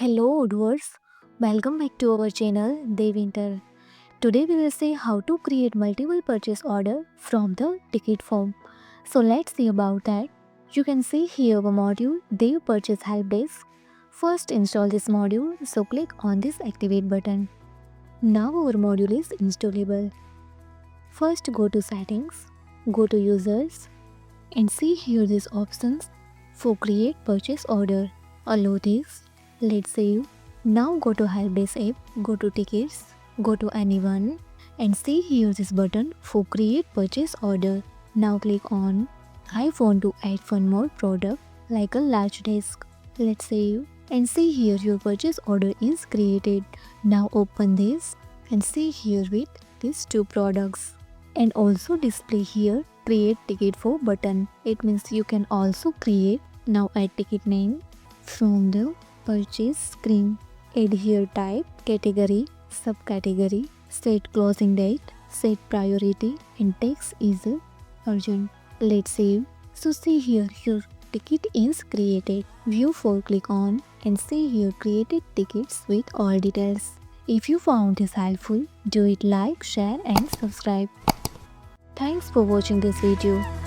Hello, Odooers. Welcome back to our channel Devintelle. Today we will see how to create multiple purchase order from the ticket form. So let's see about that. You can see here a module Dev Purchase Help Desk. First install this module, so click on this activate button. Now our module is installable. First go to settings, go to users and see here these options for create purchase order. Allow this. Let's save. Now go to help desk app, go to tickets, go to anyone and see here this button for create purchase order. Now click on I want to add one more product like a large desk. Let's save and see here your purchase order is created. Now open this and see here with these two products and also display here create ticket for button. It means you can also create. Now add ticket name from the purchase screen. Add here type, category, subcategory, set closing date, set priority and text is urgent. Let's save. So see here your ticket is created. View 4 click on and see here created tickets with all details. If you found this helpful, do it like, share and subscribe. Thanks for watching this video.